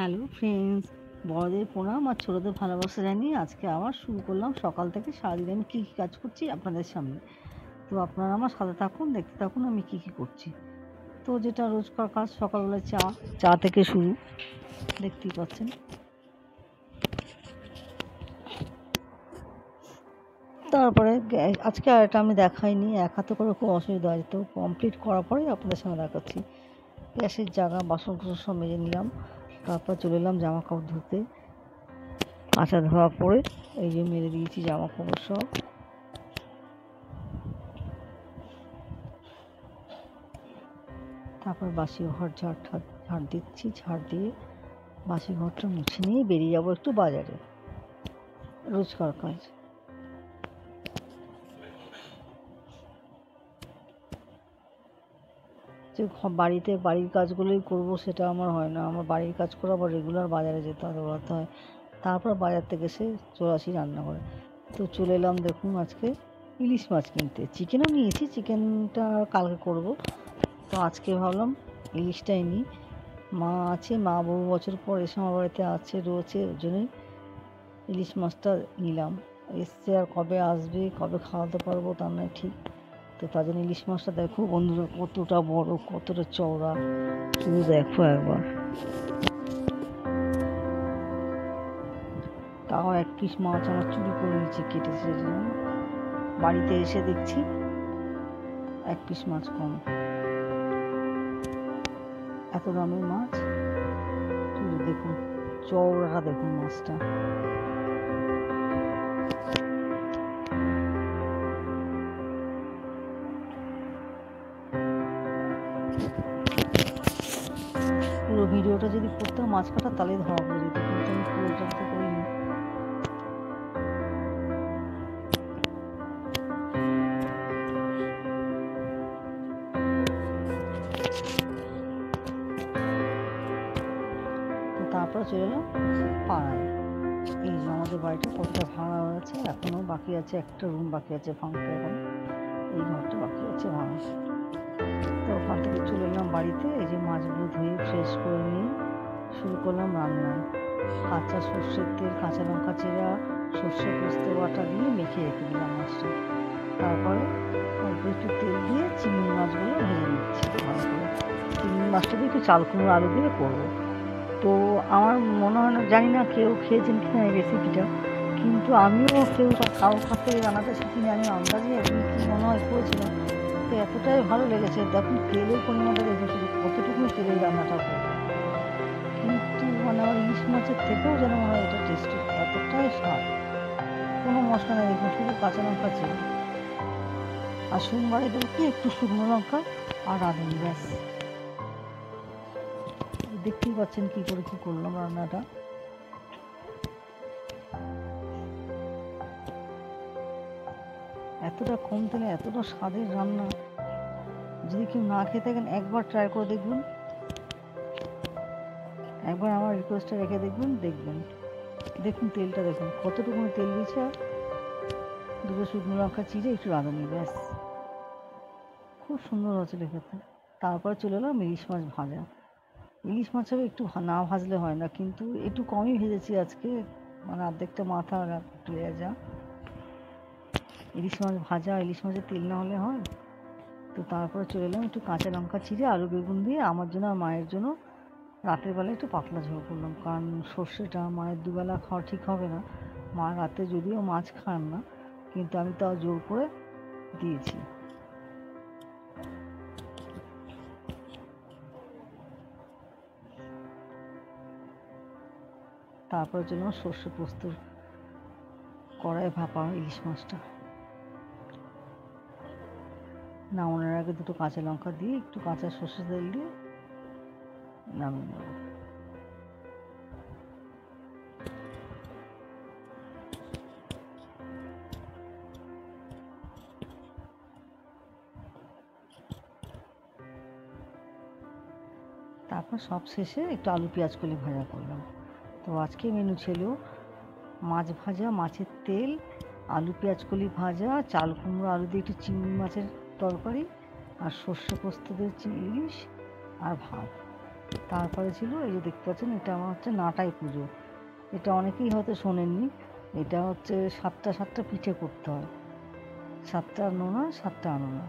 Hello friends, বড়দের প্রণাম আর ছোটোদের ভালোবাসা জানিয়ে আজকে আবার শুরু করলাম। সকাল থেকে সারাদিন আমি কী কী কাজ করছি আপনাদের সামনে। তো আপনারা আমার সাথে থাকুন, দেখতে থাকুন আমি কী কী করছি। তো যেটা রোজকার কাজ, সকালবেলায় চা থেকে শুরু, দেখতেই পাচ্ছেন। তারপরে আজকে আর এটা আমি দেখাইনি, এক হাতে করে খুব অসুবিধা হয়, তো কমপ্লিট করার পরেই আপনাদের সামনে দেখাচ্ছি। গ্যাসের জায়গা, বাসন কুসন সব মেজে নিলাম, তারপর চলে এলাম জামা কাপড় ধুতে। কাঁচা ধোয়া পরে এই যে মেরে দিয়েছি জামা কাপড় সব। তারপর বাসি ঘর ঝাড় দিচ্ছি, ঝাড় দিয়ে বাসি ঘরটা মুছে নিয়ে বেরিয়ে যাবো একটু বাজারে, রোজকার কাজ। যে বাড়ির কাজগুলোই করবো সেটা আমার হয় না, আমার বাড়ির কাজ করে আবার রেগুলার বাজারে যেতে হয়, দৌড়াতে হয়। তারপর বাজার থেকে এসে চলে আসি রান্না করে। তো চলে এলাম দেখুন আজকে ইলিশ মাছ কিনতে। চিকেনও নিয়েছি, চিকেনটা কালকে করব। তো আজকে ভাবলাম ইলিশটাই নিই। মা আছে, মা বহু বছর পর এসে আমার বাড়িতে রয়েছে, ওই জন্যই ইলিশ মাছটা নিলাম। এসছে, আর কবে আসবে, কবে খাওয়াতে পারবো তার নয় ঠিক। তো তার জন্য ইলিশ মাছটা দেখো বন্ধুরা কতটা বড়, কতটা চওড়া, শুধু দেখো একবার। তাও এক পিস মাছ আমার চুরি করে নিচ্ছে, কেটেছে। বাড়িতে এসে দেখছি এক পিস মাছ কম। এত দামের মাছ, শুধু দেখুন চওড়াটা, দেখুন মাছটা। পুরো ভিডিওটা যদি করতাম মাছ কাটা তাহলে ধরা পড়ে যেত, কিন্তু আমি পুরোটা তো করিনি। তো তারপরে চলে এলাম পাড়ায়। এই যে আমাদের বাড়িটা কতটা ভাড়া হয়েছে, এখনও বাকি আছে, একটা রুম বাকি আছে ভাঙতে, এখন এই ঘরটা বাকি আছে ভাঙা। তো ওখান থেকে চলে এলাম বাড়িতে। এই যে মাছগুলো ধুয়ে ফ্রেশ করে নিয়ে শুরু করলাম রান্না। কাঁচা সর্ষের তেল, কাঁচা লঙ্কা চিরা, সর্ষে পোস্ত বাটা দিয়ে মেখে রেখে দিলাম মাছটা। তারপরে অল্প একটু তেল দিয়ে চিংড়ি মাছগুলো ভেজে নিচ্ছি ভালো করে। চিংড়ি মাছটা দিয়ে একটু চাল কুমড়ো আলু দিয়ে করবো। তো আমার মনে হয় না, জানি না কেউ খেয়েছেন কিনা এই রেসিপিটা, কিন্তু আমিও কারোর কাছ থেকে রান্নাটা শিখিনি, আমি আন্দাজে কী মনে হয় করেছিলাম। তো এতটাই ভালো লেগেছে, দেখুন তেলের পরিমাণটা দেখুন, শুধু কতটুকু তেলের রান্নাটা করবো। কিন্তু মানে আমার ইলিশ মাছের থেকেও যেন মনে হয় এটা টেস্টি, এতটাই স্বাদ। কোনো মশলা নেই, দেখুন শুধু কাঁচা লঙ্কা ছিল, আর সোমবারে দেবো কি একটু শুকনো লঙ্কা আর রাঁধুনি, ব্যাস। দেখতেই পাচ্ছেন কী করে কী করলাম রান্নাটা। এতটা কম তেলে এতটা স্বাদের রান্না, যদি কেউ না খেয়ে থাকেন একবার ট্রাই করে দেখবেন, একবার আমার রিকোয়েস্টটা রেখে দেখবেন, দেখুন তেলটা দেখুন কতটুকু তেল দিয়েছে, আর দুটো শুকনো লঙ্কা চিড়ে একটু রাঁধুনি, ব্যাস। খুব সুন্দর হয়েছিল খেতে। তারপরে চলে এলাম ইলিশ মাছ ভাজা। ইলিশ মাছ হবে একটু না ভাজলে হয় না, কিন্তু একটু কমই ভেজেছি আজকে, মানে অর্ধেকটা মাথা আর একটু লেজা। ইলিশ মাছ ভাজা, ইলিশ মাছের তেল না হলে হয়। তো তারপরে চলে এলাম একটু কাঁচা লঙ্কা চিড়ে আলু বেগুন দিয়ে আমার জন্য আর মায়ের জন্য রাতের বেলা একটু পাতলা ঝোল করলাম, কারণ সর্ষেটা মায়ের দুবেলা খাওয়া ঠিক হবে না। মা রাতে যদিও মাছ খান না, কিন্তু আমি তাও জোর করে দিয়েছি। তারপরে চলে সর্ষে পোস্ত কড়াই ভাপা ইলিশ মাছটা। নামানোর আগে দুটো কাঁচা লঙ্কা দিয়ে একটু কাঁচা সর্ষে তেল দিয়ে নামিয়ে নেব। তারপর সব শেষে একটু আলু পেঁয়াজ কলি ভাজা করলাম। তো আজকে মেনু ছিল মাছ ভাজা, মাছের তেল, আলু পেঁয়াজ কলি ভাজা, চাল কুমড়ো আলু দিয়ে একটু চিংড়ি মাছের তরকারি, আর সর্ষে পোস্ত দিয়ে ইলিশ, আর ভাত। তারপরে ছিল এই যে দেখতে পাচ্ছেন, এটা আমার হচ্ছে নাটাই পুজো। এটা অনেকেই হয়তো শোনেননি। এটা হচ্ছে 7টা পিঠে করতে হয়, 7টা নোনা 7টা আনোনা।